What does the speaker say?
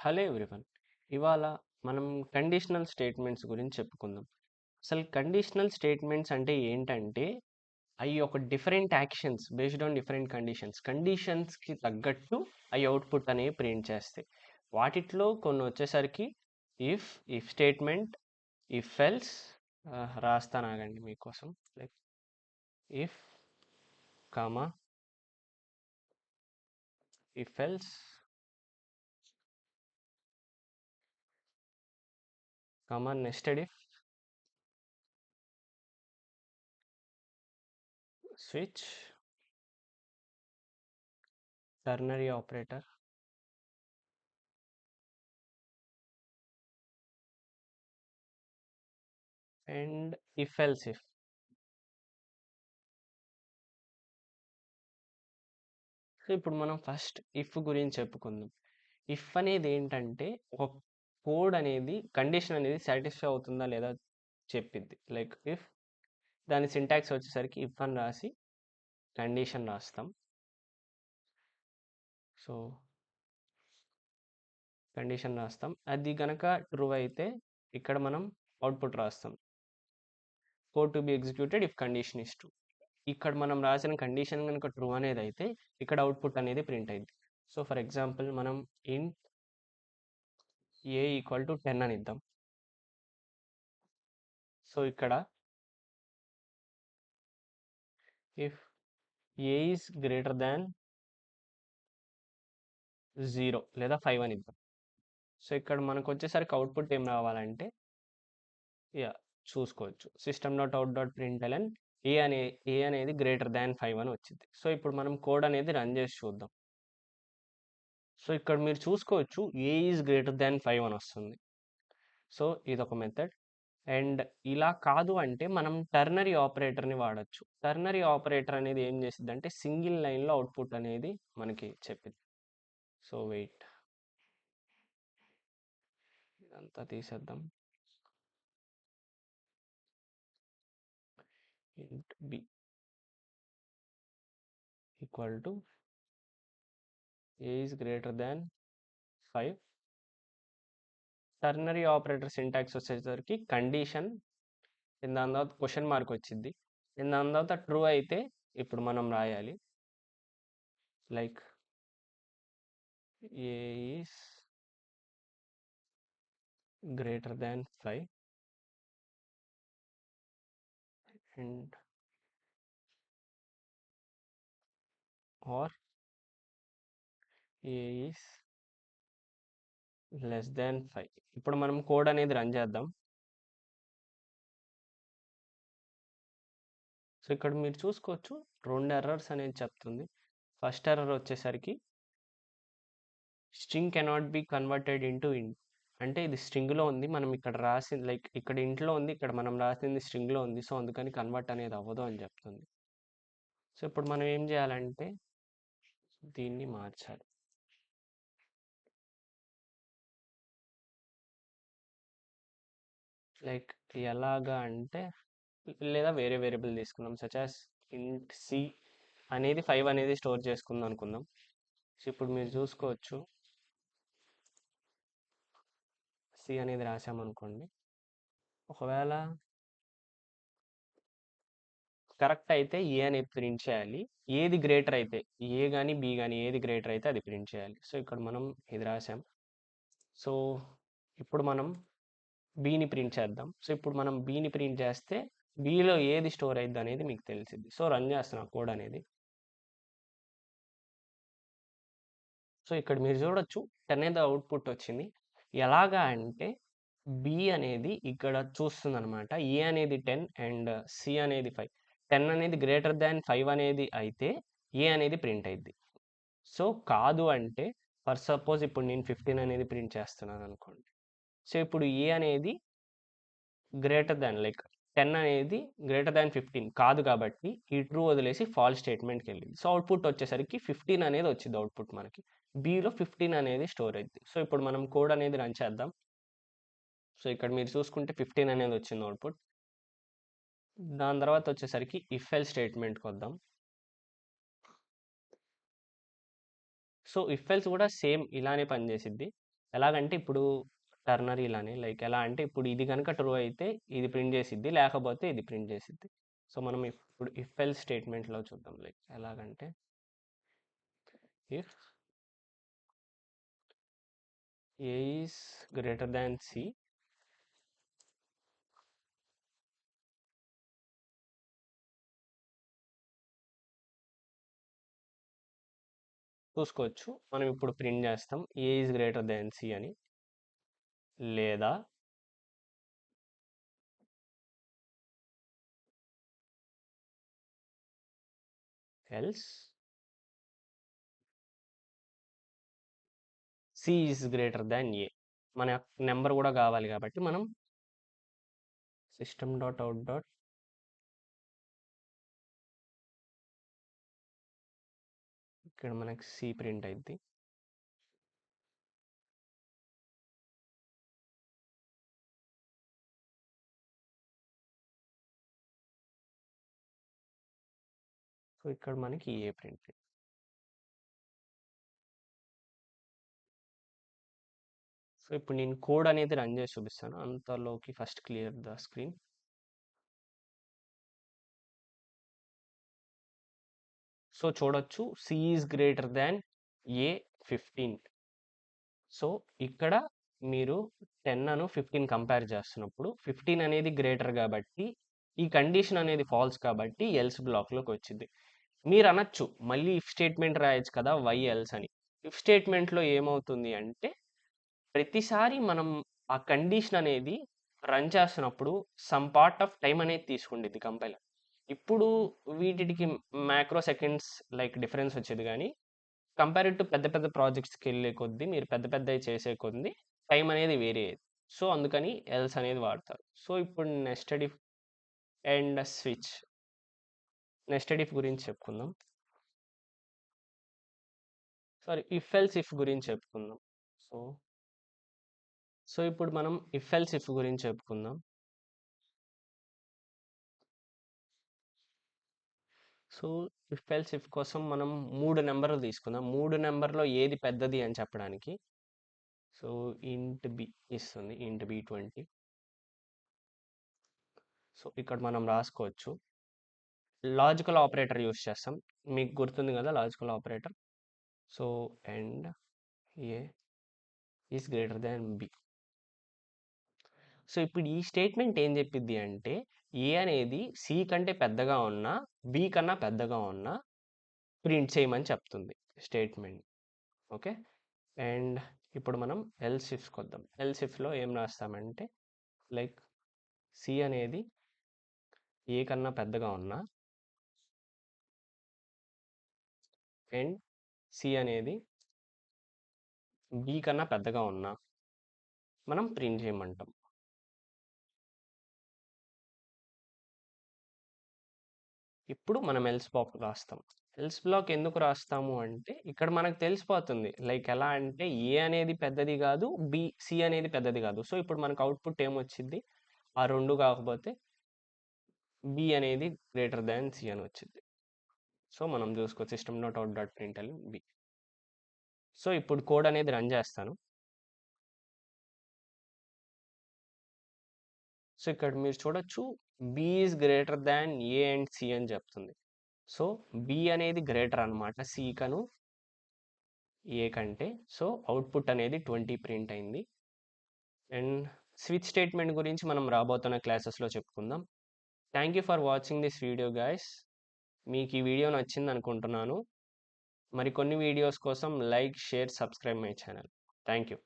Hello everyone. ఇవాళ మనం conditional statements గురించి చెప్పుకుందాం. అసలు కండిషనల్ స్టేట్మెంట్స్ అంటే ఏంటంటే అవి ఒక different actions based on different కండిషన్స్కి తగ్గట్టు అవి అవుట్పుట్ అనేవి ప్రింట్ చేస్తాయి. వాటిట్లో కొన్ని వచ్చేసరికి ఇఫ్ స్టేట్మెంట్, ఇఫ్ ఎల్స్, రాస్తాను ఆగండి మీకోసం. Like if comma if else comma nested if, switch, ternary operator, and if else if. So ఇప్పుడు మనం ఫస్ట్ ఇఫ్ గురించి చెప్పుకుందాం. ఇఫ్ అనేది ఏంటంటే ఒక కోడ్ అనేది కండిషన్ అనేది సాటిస్ఫై అవుతుందా లేదా చెప్పిద్ది. లైక్ ఇఫ్ దాని సింటాక్స్ వచ్చేసరికి ఇఫ్ అని రాసి కండిషన్ రాస్తాం. సో కండిషన్ రాస్తాం, అది కనుక ట్రూ అయితే ఇక్కడ మనం అవుట్పుట్ రాస్తాం. Code to be executed if condition is true. ఇక్కడ మనం రాసిన కండిషన్ కనుక ట్రూ అనేది అయితే ఇక్కడ అవుట్పుట్ అనేది ప్రింట్ అయింది. సో ఫర్ ఎగ్జాంపుల్ మనం ఇంట్ ఏ ఈక్వల్ టు 10 అని ఇద్దాం. సో ఇక్కడ ఇఫ్ ఏ ఈస్ గ్రేటర్ దాన్ 0 లేదా 5 అని ఇద్దాం. సో ఇక్కడ మనకు వచ్చేసరికి అవుట్పుట్ ఏం రావాలంటే చూసుకోవచ్చు, system dot out dot println A అనేది గ్రేటర్ దాన్ 5 అని వచ్చింది. సో ఇప్పుడు మనం కోడ్ అనేది రన్ చేసి చూద్దాం. సో ఇక్కడ మీరు చూసుకోవచ్చు ఏ ఈజ్ గ్రేటర్ దాన్ 5 అని వస్తుంది. సో ఇదొక మెథడ్. అండ్ ఇలా కాదు అంటే మనం టర్నరీ ఆపరేటర్ని వాడచ్చు. టర్నరీ ఆపరేటర్ అనేది ఏం చేసింది అంటే సింగిల్ లైన్లో అవుట్పుట్ అనేది మనకి చెప్పింది. సో వెయిట్, ఇదంతా తీసేద్దాం. Int B equal to A is greater than 5. Ternary operator syntax వచ్చేసరికి కండిషన్, దాని తర్వాత క్వశ్చన్ మార్క్ వచ్చింది, దాని తర్వాత ట్రూ అయితే ఇప్పుడు మనం రాయాలి like A is greater than 5 and or A is less than 5. ఇప్పుడు మనం కోడ్ అనేది రన్ చేద్దాం. సో ఇక్కడ మీరు చూసుకోవచ్చు 2 ఎర్రర్స్ అనేది చెప్తుంది. ఫస్ట్ ఎర్రర్ వచ్చేసరికి string cannot be converted into ఇంట్. అంటే ఇది స్ట్రింగ్లో ఉంది, మనం ఇక్కడ రాసింది లైక్ ఇక్కడ ఇంట్లో ఉంది, ఇక్కడ మనం రాసింది స్ట్రింగ్లో ఉంది, సో అందుకని కన్వర్ట్ అనేది అవ్వదు అని చెప్తుంది. సో ఇప్పుడు మనం ఏం చేయాలంటే దీన్ని మార్చాలి. లైక్ ఎలాగా అంటే లేదా వేరే వేరియబుల్ తీసుకుందాం, సచ్ యాస్ ఇంట్ సి అనేది 5 అనేది స్టోర్ చేసుకుందాం అనుకుందాం. సో ఇప్పుడు మీరు చూసుకోవచ్చు సి అనేది రాసామనుకోండి, ఒకవేళ కరెక్ట్ అయితే ఏ అనేది ప్రింట్ చేయాలి, ఏది గ్రేటర్ అయితే ఏ కానీ బి కానీ ఏది గ్రేటర్ అయితే అది ప్రింట్ చేయాలి. సో ఇక్కడ మనం ఇది రాసాం. సో ఇప్పుడు మనం బీని ప్రింట్ చేద్దాం. సో ఇప్పుడు మనం బీని ప్రింట్ చేస్తే బీలో ఏది స్టోర్ అయింది అనేది మీకు తెలిసింది. సో రన్ చేస్తున్నా కోడ్ అనేది. సో ఇక్కడ మీరు చూడొచ్చు 10 అనేది అవుట్పుట్ వచ్చింది. ఎలాగా అంటే బి అనేది ఇక్కడ చూస్తుంది అనమాట, ఏ అనేది 10 అండ్ సి అనేది 5. 10 అనేది గ్రేటర్ దాన్ 5 అనేది అయితే ఏ అనేది ప్రింట్ అయింది. సో కాదు అంటే ఫర్ సపోజ్ ఇప్పుడు నేను 15 అనేది ప్రింట్ చేస్తున్నాను అనుకోండి. సో ఇప్పుడు ఏ అనేది గ్రేటర్ దాన్ లైక్ 10 అనేది గ్రేటర్ దాన్ 15 కాదు కాబట్టి ఈ ట్రూ వదిలేసి ఫాల్స్ స్టేట్మెంట్కి వెళ్ళింది. సో అవుట్పుట్ వచ్చేసరికి 15 అనేది వచ్చింది అవుట్పుట్ మనకి. బిలో 15 అనేది స్టోర్ అయింది. సో ఇప్పుడు మనం కోడ్ అనేది రన్ చేద్దాం. సో ఇక్కడ మీరు చూసుకుంటే 15 అనేది వచ్చింది అవుట్పుట్. దాని తర్వాత వచ్చేసరికి ఇఫ్ ఎల్ స్టేట్మెంట్కి వద్దాం. సో ఇఫ్ ఎల్స్ కూడా సేమ్ ఇలానే పనిచేసిద్ది. ఎలాగంటే ఇప్పుడు టర్నరీలానే లైక్ ఎలా అంటే ఇప్పుడు ఇది కనుక ట్రూ అయితే ఇది ప్రింట్ చేసిద్ది, లేకపోతే ఇది ప్రింట్ చేసిద్ది. సో మనం ఇప్పుడు ఇఫ్ ఎల్స్ స్టేట్మెంట్లో చూద్దాం. లైక్ ఎలాగంటే if A is greater than C, చూసుకోవచ్చు మనం ఇప్పుడు ప్రింట్ చేస్తాం A is greater than C అని, లేదా else C is greater than A. మన నెంబర్ కూడా కావాలి కాబట్టి మనం సిస్టమ్ డాట్ అవుట్ డాట్ ఇక్కడ మనకి సి ప్రింట్ అయింది. సో ఇక్కడ మనకి ఏ ప్రింట్. సో ఇప్పుడు నేను కోడ్ అనేది రన్ చేసి చూపిస్తాను, అంతలోకి first clear the screen. So చూడొచ్చు C is greater than A 15. So ఇక్కడ మీరు 10 అను 15 కంపేర్ చేస్తున్నప్పుడు 15 అనేది గ్రేటర్ కాబట్టి ఈ కండిషన్ అనేది ఫాల్స్ కాబట్టి ఎల్స్ బ్లాక్లోకి వచ్చింది. మీరు అనొచ్చు మళ్ళీ ఇఫ్ స్టేట్మెంట్ రాయొచ్చు కదా వై ఎల్స్ అని. ఇఫ్ స్టేట్మెంట్లో ఏమవుతుంది అంటే ప్రతిసారి మనం ఆ కండిషన్ అనేది రన్ చేస్తున్నప్పుడు సమ్ పార్ట్ ఆఫ్ టైం అనేది తీసుకుండిద్ది కంపైలర్. ఇప్పుడు వీటికి మైక్రో సెకండ్స్ లైక్ డిఫరెన్స్ వచ్చేది, కానీ కంపేర్డ్ టు పెద్ద పెద్ద ప్రాజెక్ట్స్కి వెళ్ళే కొద్దీ మీరు పెద్ద పెద్దవి చేసే కొద్దీ టైం అనేది వేరే అయ్యేది. సో అందుకని ఎల్స్ అనేది వాడతారు. సో ఇప్పుడు nested if and switch. Nested if గురించి చెప్పుకుందాం. సారీ, ఇఫ్ ఎల్స్ ఇఫ్ గురించి చెప్పుకుందాం. సో సో ఇప్పుడు మనం ఇఫ్ ఎల్స్ ఇఫ్ గురించి చెప్పుకుందాం. సో ఇఫ్ ఎల్స్ ఇఫ్ కోసం మనం 3 నెంబర్లు తీసుకుందాం. 3 నెంబర్లో ఏది పెద్దది అని చెప్పడానికి. సో ఇంట్ బి ఇస్తుంది, ఇంట్ బి 20. సో ఇక్కడ మనం రాసుకోవచ్చు లాజికల్ ఆపరేటర్ యూస్ చేస్తాం. మీకు గుర్తుంది కదా logical operator. So and A is greater than B. So ఇప్పుడు ఈ స్టేట్మెంట్ ఏం చెప్పిద్ది అంటే ఏ అనేది సి కంటే పెద్దగా ఉన్నా బి కన్నా పెద్దగా ఉన్నా ప్రింట్ చేయమని చెప్తుంది స్టేట్మెంట్. ఓకే, అండ్ ఇప్పుడు మనం ఎల్స్ ఇఫ్స్కి వద్దాం. ఎల్స్ ఇఫ్లో ఏం రాస్తామంటే లైక్ సి అనేది ఏ కన్నా పెద్దగా ఉన్నా అండ్ సి అనేది బి కన్నా పెద్దగా ఉన్నా మనం ప్రింట్ చేయమంటాం. ఇప్పుడు మనం ఎల్స్ బ్లాక్ రాస్తాం. ఎల్స్ బ్లాక్ ఎందుకు రాస్తాము అంటే ఇక్కడ మనకు తెలిసిపోతుంది లైక్ ఎలా అంటే ఏ అనేది పెద్దది కాదు, సి అనేది పెద్దది కాదు. సో ఇప్పుడు మనకు అవుట్పుట్ ఏమొచ్చింది, ఆ రెండు కాకపోతే బి అనేది గ్రేటర్ దాన్ సి అని వచ్చింది. సో మనం చూసుకో system dot out dot print B. So ఇప్పుడు కోడ్ అనేది రన్ చేస్తాను. సో ఇక్కడ మీరు చూడొచ్చు B is greater than A and C అని చెప్తుంది. సో బి అనేది గ్రేటర్ అనమాట సి కను ఏ కంటే. సో అవుట్పుట్ అనేది 20 ప్రింట్ అయింది. అండ్ స్విచ్ స్టేట్మెంట్ గురించి మనం రాబోతున్న క్లాసెస్లో చెప్పుకుందాం. Thank you for watching this video guys. మీకు ఈ వీడియో నచ్చింది అనుకుంటున్నాను. మరికొన్ని వీడియోస్ కోసం like, share, subscribe my channel. Thank you.